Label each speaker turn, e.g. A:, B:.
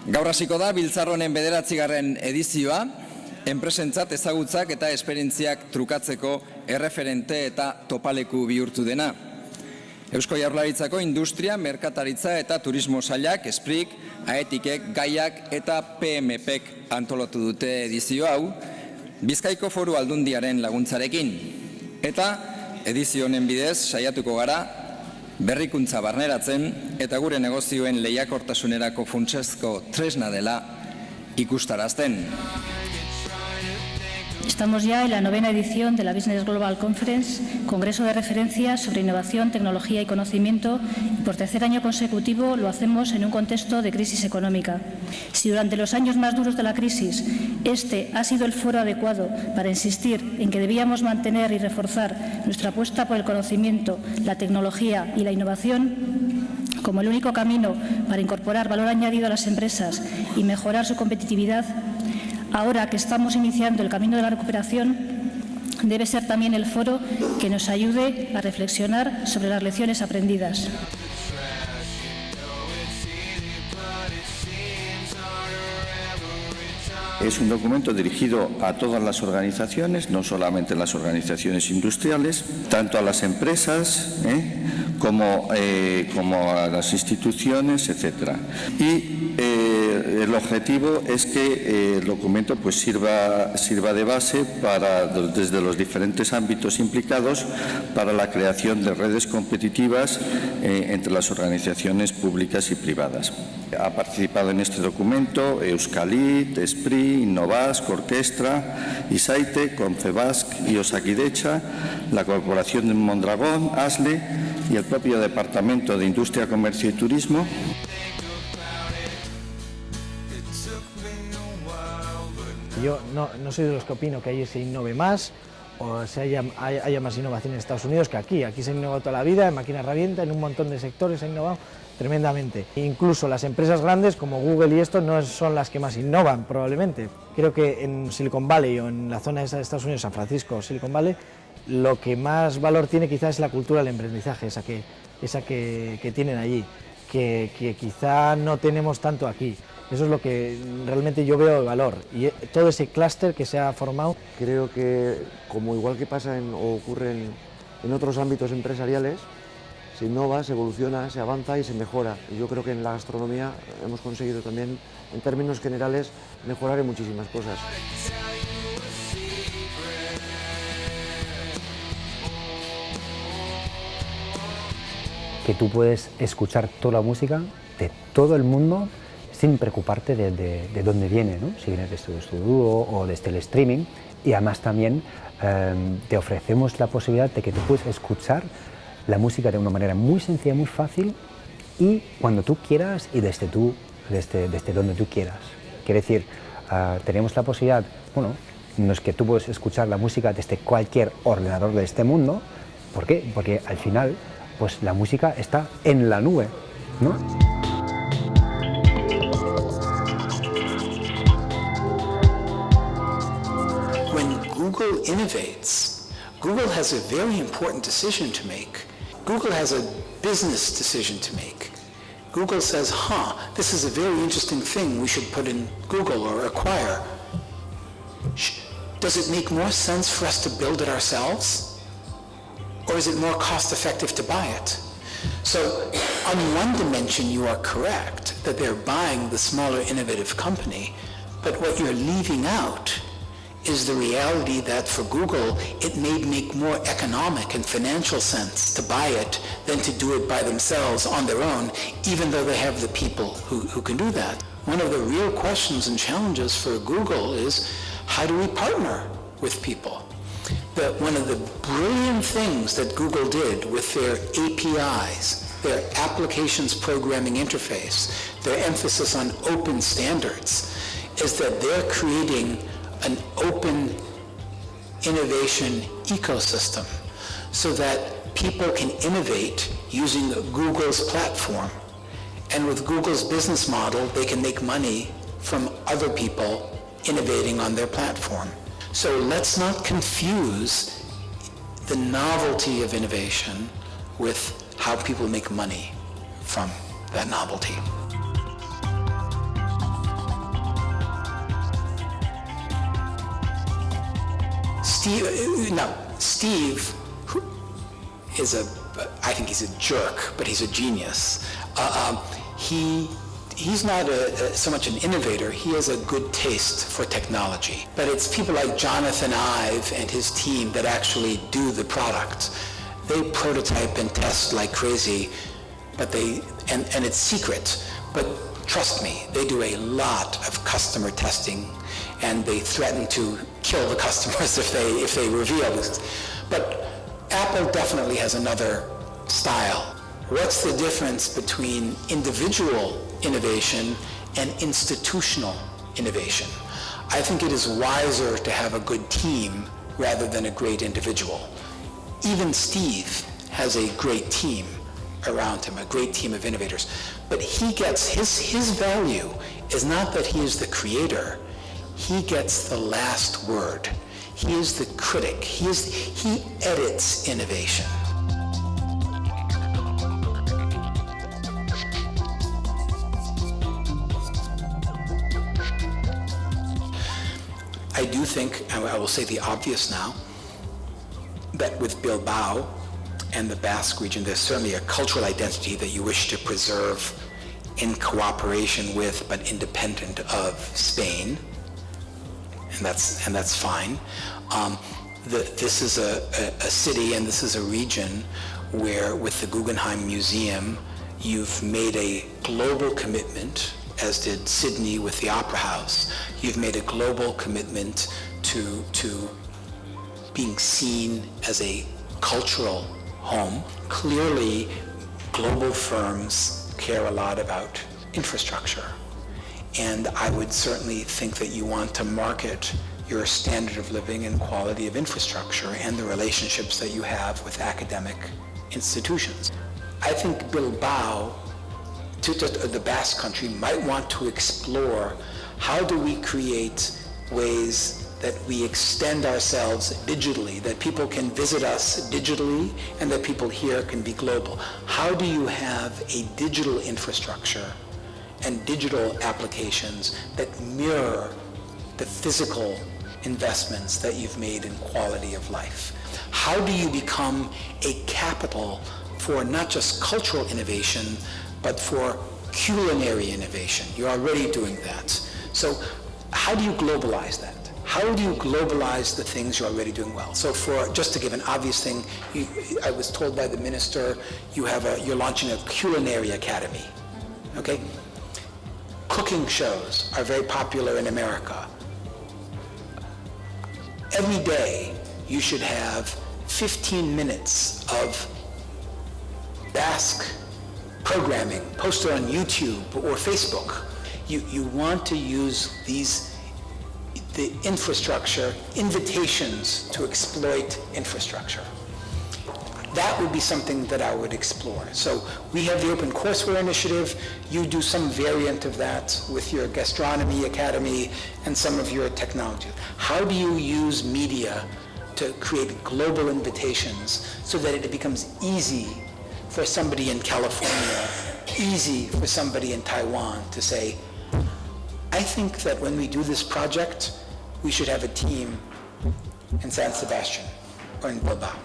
A: Gaur hasiko da Biltzar honen 9. edizioa, enpresentzat ezagutzak eta esperientziak trukatzeko erreferente eta topaleku bihurtu dena. Eusko Jaurlaritzako Industria, Merkataritza eta Turismo Sailak, Esprik, Aetikek, Gaiak eta PMPek antolatu dute edizio hau, Bizkaiko Foru Aldundiaren laguntzarekin. Eta edizio honen bidez saiatuko gara berrikuntza barneratzen eta gure negozioen lehiakortasunerako funtsezko tresna dela ikustarazten.
B: Estamos ya en la 9ª edición de la Business Global Conference, Congreso de Referencia sobre Innovación, Tecnología y Conocimiento, y por tercer año consecutivo lo hacemos en un contexto de crisis económica. Si durante los años más duros de la crisis este ha sido el foro adecuado para insistir en que debíamos mantener y reforzar nuestra apuesta por el conocimiento, la tecnología y la innovación como el único camino para incorporar valor añadido a las empresas y mejorar su competitividad, ahora que estamos iniciando el camino de la recuperación, debe ser también el foro que nos ayude a reflexionar sobre las lecciones aprendidas.
C: Es un documento dirigido a todas las organizaciones, no solamente las organizaciones industriales, tanto a las empresas como a las instituciones, etc. Y el objetivo es que el documento pues sirva de base desde los diferentes ámbitos implicados para la creación de redes competitivas entre las organizaciones públicas y privadas. Ha participado en este documento Euskalit, Esprit, Innobasque, Orquestra, Isaite, Confebasque y Osakidecha, la Corporación de Mondragón, ASLE y el propio Departamento de Industria, Comercio y Turismo.
D: Yo no soy de los que opino que allí se innove más o haya más innovación en Estados Unidos que aquí. Aquí se ha innovado toda la vida, en máquina herramienta, en un montón de sectores se ha innovado tremendamente. Incluso las empresas grandes como Google y esto no son las que más innovan probablemente. Creo que en Silicon Valley o en la zona esa de Estados Unidos, San Francisco o Silicon Valley, lo que más valor tiene quizás es la cultura del emprendizaje, esa que tienen allí, que quizá no tenemos tanto aquí. Eso es lo que realmente yo veo de valor, y todo ese clúster que se ha formado.
E: Creo que, como igual que pasa o ocurre en otros ámbitos empresariales, se innova, se evoluciona, se avanza y se mejora. Y yo creo que en la gastronomía hemos conseguido también, en términos generales, mejorar en muchísimas cosas.
F: Que tú puedes escuchar toda la música de todo el mundo sin preocuparte de dónde viene, ¿no? Si viene desde tu dúo o desde el streaming. Y además también te ofrecemos la posibilidad de que tú puedes escuchar la música de una manera muy sencilla, muy fácil y cuando tú quieras y desde donde tú quieras. Quiere decir, tenemos la posibilidad, bueno, no es que tú puedes escuchar la música desde cualquier ordenador de este mundo. ¿Por qué? Porque al final, pues la música está en la nube, ¿no?
G: When Google innovates, Google has a very important decision to make. Google has a business decision to make. Google says, this is a very interesting thing we should put in Google or acquire. Does it make more sense for us to build it ourselves? Or is it more cost-effective to buy it? So, on one dimension, you are correct that they're buying the smaller, innovative company, but what you're leaving out is the reality that for Google, it may make more economic and financial sense to buy it than to do it by themselves on their own, even though they have the people who can do that. One of the real questions and challenges for Google is, how do we partner with people? One of the brilliant things that Google did with their APIs, their Applications Programming Interface, their emphasis on open standards, is that they're creating an open innovation ecosystem so that people can innovate using Google's platform. And with Google's business model, they can make money from other people innovating on their platform. So let's not confuse the novelty of innovation with how people make money from that novelty. Steve I think he's a jerk, but he's a genius. He's not so much an innovator, he has a good taste for technology. But it's people like Jonathan Ive and his team that actually do the product. They prototype and test like crazy, but and it's secret. But trust me, they do a lot of customer testing, and they threaten to kill the customers if they reveal this. But Apple definitely has another style. What's the difference between individual innovation and institutional innovation? I think it is wiser to have a good team rather than a great individual. Even Steve has a great team around him, a great team of innovators. But he gets, his value is not that he is the creator, he gets the last word. He is the critic. He edits innovation. I do think, and I will say the obvious now, that with Bilbao and the Basque region, there's certainly a cultural identity that you wish to preserve in cooperation with, but independent of Spain. And that's fine. This is a city and this is a region where, with the Guggenheim Museum, you've made a global commitment, as did Sydney with the Opera House. You've made a global commitment to being seen as a cultural home. Clearly, global firms care a lot about infrastructure. And I would certainly think that you want to market your standard of living and quality of infrastructure and the relationships that you have with academic institutions. I think Bilbao, the Basque Country, might want to explore how do we create ways that we extend ourselves digitally, that people can visit us digitally and that people here can be global. How do you have a digital infrastructure and digital applications that mirror the physical investments that you've made in quality of life? How do you become a capital for not just cultural innovation, but for culinary innovation? You're already doing that. So how do you globalize that? How do you globalize the things you're already doing well? So just to give an obvious thing, I was told by the minister, you're launching a culinary academy, okay? Cooking shows are very popular in America. Every day, you should have 15 minutes of Basque programming posted on YouTube or Facebook. You want to use the infrastructure, invitations to exploit infrastructure. That would be something that I would explore. So we have the Open Courseware Initiative. You do some variant of that with your Gastronomy Academy and some of your technology. How do you use media to create global invitations so that it becomes easy for somebody in California, easy for somebody in Taiwan to say, I think that when we do this project, we should have a team in San Sebastian or in Bilbao.